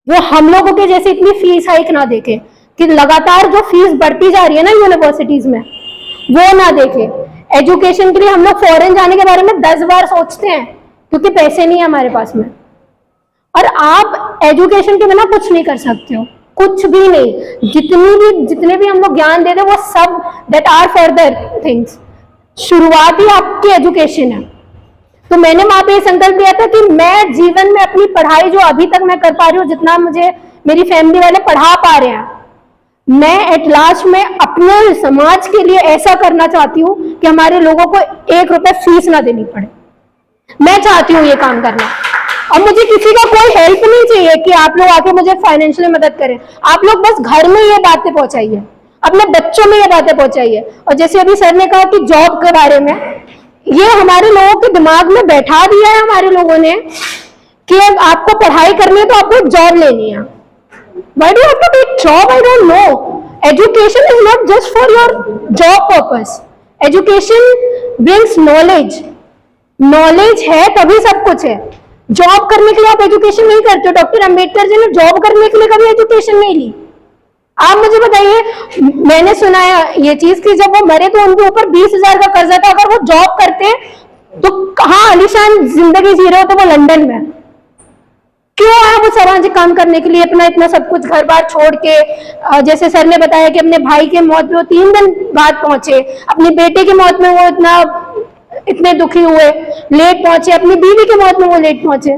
वो हम लोगों के जैसे इतनी फीस हाइक ना देखे, कि लगातार जो फीस बढ़ती जा रही है ना यूनिवर्सिटीज में, वो ना देखे। एजुकेशन के लिए हम लोग फॉरेन जाने के बारे में 10 बार सोचते हैं, क्योंकि पैसे नहीं है हमारे पास में। और आप एजुकेशन के बिना कुछ नहीं कर सकते हो, कुछ भी नहीं। जितने भी हम लोग ज्ञान दे रहे हैं वो सब दैट आर फर्दर थिंग्स, शुरुआत ही आपकी एजुकेशन है। तो मैंने वहां पे संकल्प लिया था कि मैं जीवन में अपनी पढ़ाई जो अभी तक मैं कर पा रही हूँ, जितना मुझे मेरी फैमिली वाले पढ़ा पा रहे हैं, मैं एट लास्ट में अपने समाज के लिए ऐसा करना चाहती हूँ कि हमारे लोगों को 1 रुपए फीस ना देनी पड़े। मैं चाहती हूँ ये काम करना। और मुझे किसी का कोई हेल्प नहीं चाहिए कि आप लोग आके मुझे फाइनेंशियली मदद करें। आप लोग बस घर में ये बातें पहुंचाइए, अपने बच्चों में ये बातें पहुंचाइए। और जैसे अभी सर ने कहा कि जॉब के बारे में, ये हमारे लोगों के दिमाग में बैठा दिया है हमारे लोगों ने कि आपको पढ़ाई करनी है तो आपको जॉब लेनी है। Why do you have to take job? I don't know. Education is not just for your job purpose. Education brings knowledge. Knowledge है तभी सब कुछ है। जॉब करने के लिए आप एजुकेशन नहीं करते हो। डॉक्टर अंबेडकर जी ने जॉब करने के लिए कभी एजुकेशन नहीं ली। आप मुझे बताइए, मैंने सुना है ये चीज कि जब वो मरे तो उनके ऊपर 20,000 का कर्जा था। अगर वो जॉब करते तो कहाँ आलीशान जिंदगी जी रहे हो, तो वो लंदन में। क्यों आया वो सामाजिक काम करने के लिए, अपना इतना सब कुछ घर बार छोड़ के। जैसे सर ने बताया कि अपने भाई के मौत पे वो 3 दिन बाद पहुंचे, अपनी बेटे की मौत में वो इतने दुखी हुए, लेट पहुंचे, अपनी बीवी की मौत में वो लेट पहुंचे।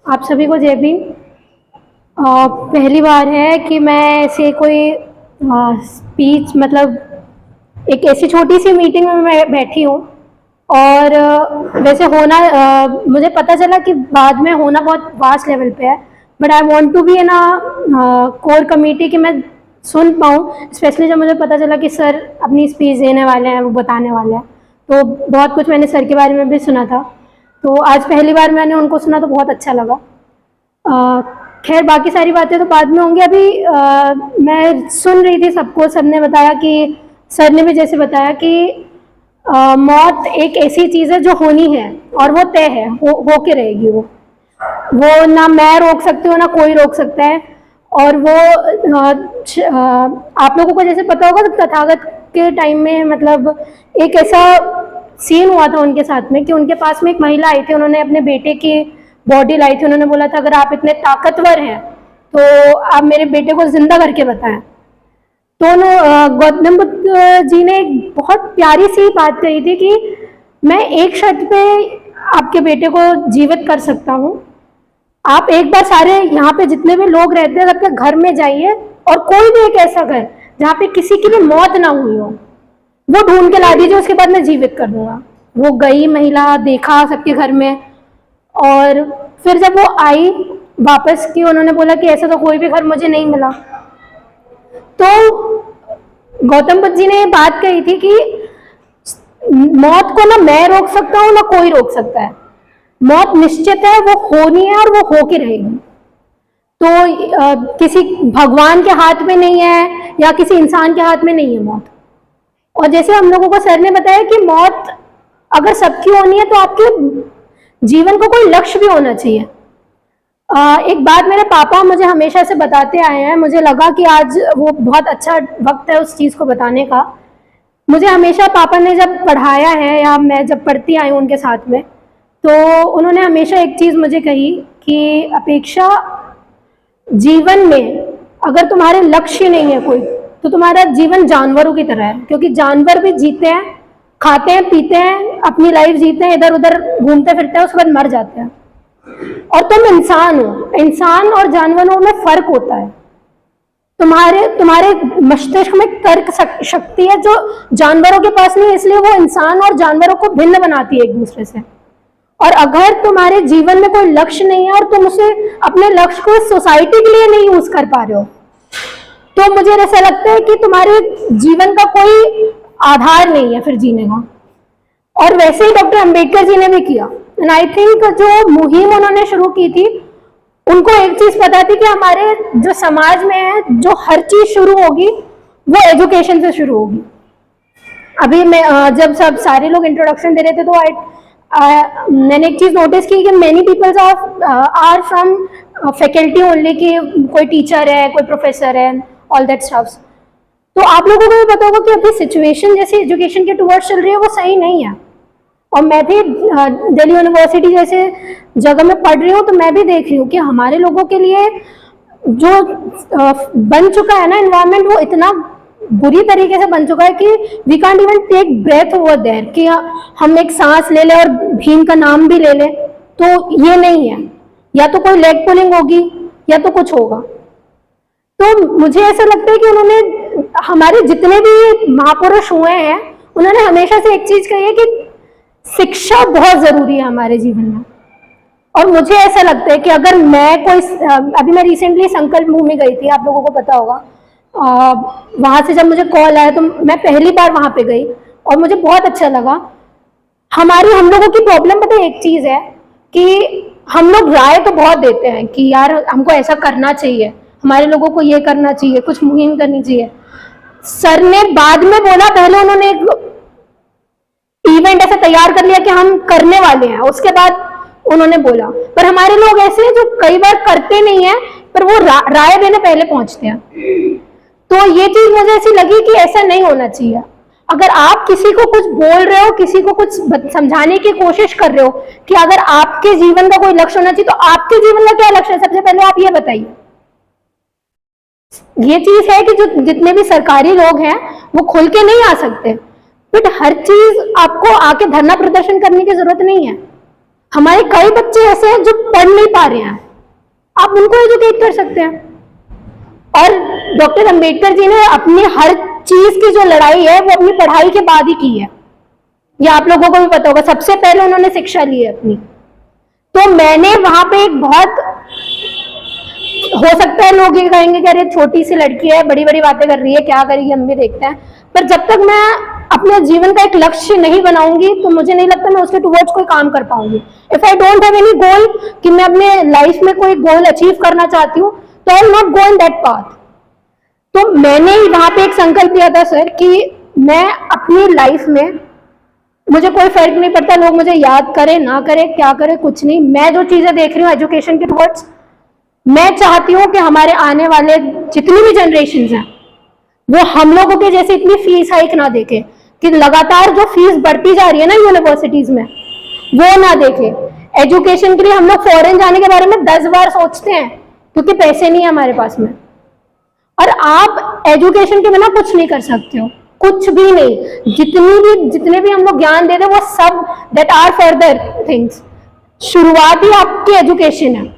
आप सभी को जय भीम। पहली बार है कि मैं ऐसे कोई स्पीच, मतलब एक ऐसी छोटी सी मीटिंग में मैं बैठी हूँ। और वैसे होना मुझे पता चला कि बाद में होना बहुत वास्ट लेवल पे है, but I want to be in core committee कि मैं सुन पाऊँ। स्पेशली जब मुझे पता चला कि सर अपनी स्पीच देने वाले हैं, वो बताने वाले हैं, तो बहुत कुछ मैंने सर के बारे में भी सुना था। तो आज पहली बार मैंने उनको सुना तो बहुत अच्छा लगा। खैर बाकी सारी बातें तो बाद में होंगी। अभी मैं सुन रही थी सबको, सबने बताया कि सर ने भी जैसे बताया कि मौत एक ऐसी चीज़ है जो होनी है और वो तय है, हो के रहेगी। वो ना मैं रोक सकती हूँ ना कोई रोक सकता है। और वो आप लोगों को जैसे पता होगा तथागत के टाइम में, मतलब एक ऐसा सीन हुआ था उनके साथ में कि उनके पास में एक महिला आई थी, उन्होंने अपने बेटे की बॉडी लाई थी। उन्होंने बोला था अगर आप इतने ताकतवर हैं तो आप मेरे बेटे को जिंदा करके बताएं। तो गौतम बुद्ध जी ने एक बहुत प्यारी सी बात कही थी कि मैं एक शर्त पे आपके बेटे को जीवित कर सकता हूँ। आप एक बार सारे यहाँ पे जितने भी लोग रहते हैं सबके घर में जाइए और कोई भी एक ऐसा घर जहाँ पे किसी की भी मौत ना हुई हो वो ढूंढ के ला दीजिए, उसके बाद मैं जीवित कर दूंगा। वो गई महिला, देखा सबके घर में, और फिर जब वो आई वापस की, उन्होंने बोला कि ऐसा तो कोई भी घर मुझे नहीं मिला। तो गौतम बुद्ध जी ने ये बात कही थी कि मौत को ना मैं रोक सकता हूँ ना कोई रोक सकता है। मौत निश्चित है, वो होनी है और वो होके रहेगी। तो किसी भगवान के हाथ में नहीं है या किसी इंसान के हाथ में नहीं है मौत। और जैसे हम लोगों को सर ने बताया कि मौत अगर सबकी होनी है तो आपके जीवन को कोई लक्ष्य भी होना चाहिए। एक बात मेरे पापा मुझे हमेशा से बताते आए हैं, मुझे लगा कि आज वो बहुत अच्छा वक्त है उस चीज़ को बताने का। मुझे हमेशा पापा ने जब पढ़ाया है या मैं जब पढ़ती आई हूँ उनके साथ में, तो उन्होंने हमेशा एक चीज़ मुझे कही कि अपेक्षा, जीवन में अगर तुम्हारे लक्ष्य नहीं है कोई तो तुम्हारा जीवन जानवरों की तरह है। क्योंकि जानवर भी जीते हैं, खाते हैं, पीते हैं, अपनी लाइफ जीते हैं, इधर उधर घूमते फिरते हैं, उसके बाद मर जाते हैं। और तुम इंसान हो, इंसान और जानवरों में फर्क होता है। तुम्हारे मस्तिष्क में तर्क शक्ति है जो जानवरों के पास नहीं है, इसलिए वो इंसान और जानवरों को भिन्न बनाती है एक दूसरे से। और अगर तुम्हारे जीवन में कोई लक्ष्य नहीं है और तुम उसे अपने लक्ष्य को सोसाइटी के लिए नहीं यूज कर पा रहे हो, तो मुझे ऐसा लगता है कि तुम्हारे जीवन का कोई आधार नहीं है फिर जीने का। और वैसे ही डॉक्टर अंबेडकर जी ने भी किया। एंड आई थिंक जो मुहिम उन्होंने शुरू की थी उनको एक चीज पता थी कि हमारे जो समाज में है, जो हर चीज शुरू होगी वो एजुकेशन से शुरू होगी। अभी मैं जब सब सारे लोग इंट्रोडक्शन दे रहे थे तो मैंने एक चीज नोटिस की कि many peoples are from faculty only, कि कोई टीचर है, कोई प्रोफेसर है, ऑल दैट स्टफ्स। तो आप लोगों को भी पता होगा कि अभी सिचुएशन जैसे एजुकेशन के टुवर्ड्स चल रही है वो सही नहीं है। और मैं भी दिल्ली यूनिवर्सिटी जैसे जगह में पढ़ रही हूँ, तो मैं भी देख रही हूँ कि हमारे लोगों के लिए जो बन चुका है ना एनवायरनमेंट, वो इतना बुरी तरीके से बन चुका है कि we can't even take breath over there, कि हम एक सांस ले लें और भीम का नाम भी ले लें, तो ये नहीं है। या तो कोई लेग पुलिंग होगी या तो कुछ होगा। तो मुझे ऐसा लगता है कि उन्होंने, हमारे जितने भी महापुरुष हुए हैं, उन्होंने हमेशा से एक चीज कही है कि शिक्षा बहुत जरूरी है हमारे जीवन में। और मुझे ऐसा लगता है कि अगर मैं कोई, अभी मैं रिसेंटली संकल्प भूमि गई थी, आप लोगों को पता होगा, वहां से जब मुझे कॉल आया तो मैं पहली बार वहां पे गई और मुझे बहुत अच्छा लगा। हम लोगों की प्रॉब्लम पता है एक चीज है कि हम लोग राय तो बहुत देते हैं कि यार हमको ऐसा करना चाहिए, हमारे लोगों को ये करना चाहिए, कुछ मुहिम करनी चाहिए। सर ने बाद में बोला, पहले उन्होंने एक इवेंट ऐसा तैयार कर लिया कि हम करने वाले हैं, उसके बाद उन्होंने बोला। पर हमारे लोग ऐसे हैं जो कई बार करते नहीं है, पर वो राय देने पहले पहुंचते हैं। तो ये चीज मुझे ऐसी लगी कि ऐसा नहीं होना चाहिए। अगर आप किसी को कुछ बोल रहे हो, किसी को कुछ समझाने की कोशिश कर रहे हो कि अगर आपके जीवन का कोई लक्ष्य होना चाहिए, तो आपके जीवन का क्या लक्ष्य है, सबसे पहले आप ये बताइए। ये चीज है कि जो जितने भी सरकारी लोग हैं वो खुल के नहीं आ सकते, बट हर चीज आपको आके धरना प्रदर्शन करने की जरूरत नहीं है। हमारे कई बच्चे ऐसे हैं जो पढ़ नहीं पा रहे हैं, आप उनको एजुकेट कर सकते हैं। और डॉक्टर अंबेडकर जी ने अपनी हर चीज की जो लड़ाई है वो अपनी पढ़ाई के बाद ही की है, ये आप लोगों को भी पता होगा। सबसे पहले उन्होंने शिक्षा ली है अपनी। तो मैंने वहां पे एक बहुत, हो सकता है लोग ये कहेंगे कि अरे छोटी सी लड़की है, बड़ी बड़ी बातें कर रही है, क्या करेगी, हम भी देखते हैं। पर जब तक मैं अपने जीवन का एक लक्ष्य नहीं बनाऊंगी तो मुझे नहीं लगता मैं उसके टुवर्ड्स कोई काम कर पाऊंगी। If I don't have any गोल कि मैं अपने लाइफ में कोई गोल अचीव करना चाहती हूँ, तो I will not go in that path. तो मैंने ही वहां पे एक संकल्प लिया था सर कि मैं अपनी लाइफ में, मुझे कोई फर्क नहीं पड़ता लोग मुझे याद करे ना करे, क्या करे, कुछ नहीं। मैं जो चीजें देख रही हूँ एजुकेशन के टुवर्ड्स, मैं चाहती हूँ कि हमारे आने वाले जितनी भी जनरेशन हैं वो हम लोगों के जैसे इतनी फीस हाइक ना देखे, कि लगातार जो फीस बढ़ती जा रही है ना यूनिवर्सिटीज में, वो ना देखे। एजुकेशन के लिए हम लोग फॉरेन जाने के बारे में 10 बार सोचते हैं क्योंकि पैसे नहीं है हमारे पास में। और आप एजुकेशन के बिना कुछ नहीं कर सकते हो, कुछ भी नहीं। जितने भी हम लोग ज्ञान दे रहे हैं वो सब दैट आर फर्दर थिंग्स, शुरुआत ही आपकी एजुकेशन है।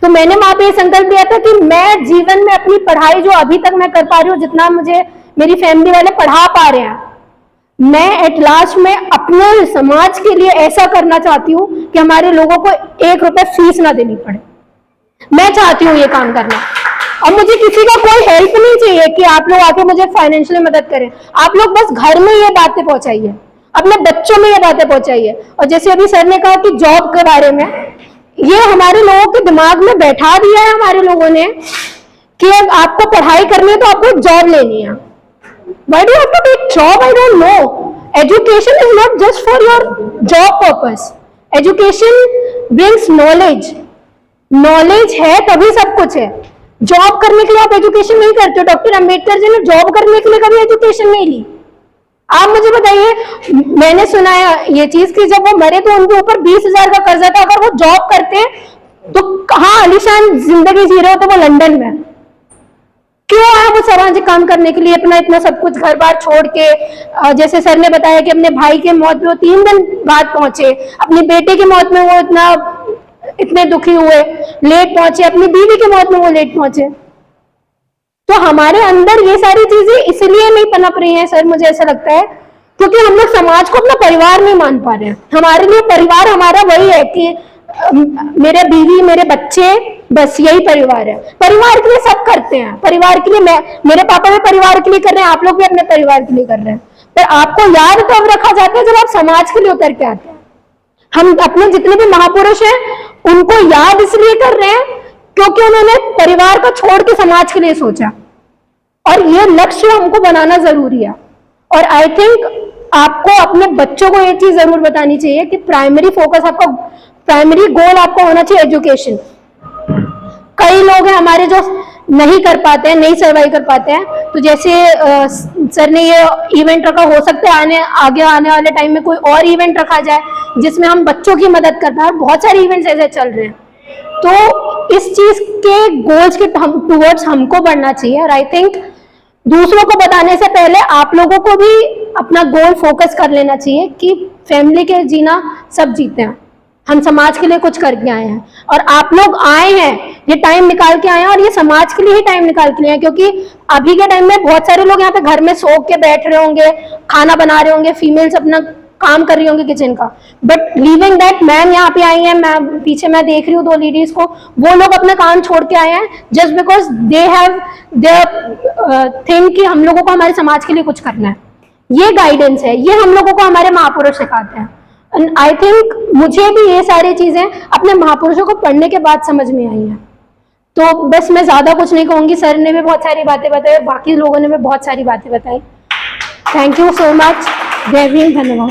तो मैंने वहां पे संकल्प लिया था कि मैं जीवन में अपनी पढ़ाई जो अभी तक मैं कर पा रही हूँ, जितना मुझे मेरी फैमिली वाले पढ़ा पा रहे हैं, मैं एट लास्ट में अपने समाज के लिए ऐसा करना चाहती हूँ कि हमारे लोगों को 1 रुपए फीस ना देनी पड़े। मैं चाहती हूँ ये काम करना। और मुझे किसी का कोई हेल्प नहीं चाहिए कि आप लोग आके मुझे फाइनेंशियली मदद करें। आप लोग बस घर में ये बातें पहुंचाइए, अपने बच्चों में ये बातें पहुंचाइए। और जैसे अभी सर ने कहा कि जॉब के बारे में, ये हमारे लोगों के दिमाग में बैठा दिया है हमारे लोगों ने कि आपको पढ़ाई करनी है तो आपको जॉब लेनी है। Why do you have to take job? I don't know. Education is not just for your job purpose. Education brings knowledge. Knowledge है तभी सब कुछ है। जॉब करने के लिए आप एजुकेशन नहीं करते हो। डॉक्टर अंबेडकर जी ने जॉब करने के लिए कभी एजुकेशन नहीं ली। आप मुझे बताइए, मैंने सुना है ये चीज कि जब वो मरे तो उनके ऊपर 20,000 का कर्जा था। अगर वो जॉब करते तो कहाँ आलीशान जिंदगी जी रहे हो, तो वो लंदन में। क्यों आया वो सामाजिक काम करने के लिए, अपना इतना सब कुछ घर बार छोड़ के। जैसे सर ने बताया कि अपने भाई के मौत में वो 3 दिन बाद पहुंचे, अपनी बेटे की मौत में वो इतने दुखी हुए, लेट पहुंचे, अपनी बीवी की मौत में वो लेट पहुंचे। तो हमारे अंदर ये सारी चीजें इसलिए नहीं पनप रही हैं सर, मुझे ऐसा लगता है क्योंकि हम लोग समाज को अपना परिवार नहीं मान पा रहे हैं। हमारे लिए परिवार हमारा वही है कि मेरे बीवी, मेरे बच्चे, बस यही परिवार है। परिवार के लिए सब करते हैं, परिवार के लिए मेरे पापा भी परिवार के लिए कर रहे हैं, आप लोग भी अपने परिवार के लिए कर रहे हैं। पर आपको याद तो अब रखा जाता है जब आप समाज के लिए उतर के आते हैं। हम अपने जितने भी महापुरुष हैं उनको याद इसलिए कर रहे हैं क्योंकि उन्होंने परिवार को छोड़ के समाज के लिए सोचा। और ये लक्ष्य हमको बनाना जरूरी है। और आई थिंक आपको अपने बच्चों को ये चीज जरूर बतानी चाहिए कि प्राइमरी फोकस आपका, प्राइमरी गोल आपका होना चाहिए एजुकेशन। कई लोग हैं हमारे जो नहीं कर पाते हैं, नहीं सर्वाइव कर पाते हैं। तो जैसे सर ने ये इवेंट रखा, हो सकता है आगे आने वाले टाइम में कोई और इवेंट रखा जाए जिसमें हम बच्चों की मदद कर पाए। बहुत सारे इवेंट्स ऐसे चल रहे हैं। तो इस चीज के गोल्स के टूवर्ड्स हमको बढ़ना चाहिए। और आई थिंक दूसरों को बताने से पहले आप लोगों को भी अपना गोल फोकस कर लेना चाहिए कि फैमिली के जीना सब जीते हैं, हम समाज के लिए कुछ करके आए हैं। और आप लोग आए हैं, ये टाइम निकाल के आए हैं, और ये समाज के लिए ही टाइम निकाल के आए हैं। क्योंकि अभी के टाइम में बहुत सारे लोग यहाँ पे घर में सो के बैठ रहे होंगे, खाना बना रहे होंगे, फीमेल्स अपना काम कर रही होंगी किचन का, बट लीविंग दैट मैम यहाँ पे आई है, मैं पीछे मैं देख रही हूँ 2 लेडीज को, वो लोग अपना काम छोड़ के आए हैं just because they have their think कि हम लोगों को हमारे समाज के लिए कुछ करना है। ये गाइडेंस है, ये हम लोगों को हमारे महापुरुष सिखाते हैं। एंड आई थिंक मुझे भी ये सारी चीजें अपने महापुरुषों को पढ़ने के बाद समझ में आई हैं। तो बस मैं ज्यादा कुछ नहीं कहूंगी, सर ने भी बहुत सारी बातें बताई, बाकी लोगों ने भी बहुत सारी बातें बताई। Thank you so much. जय भीम, धन्यवाद।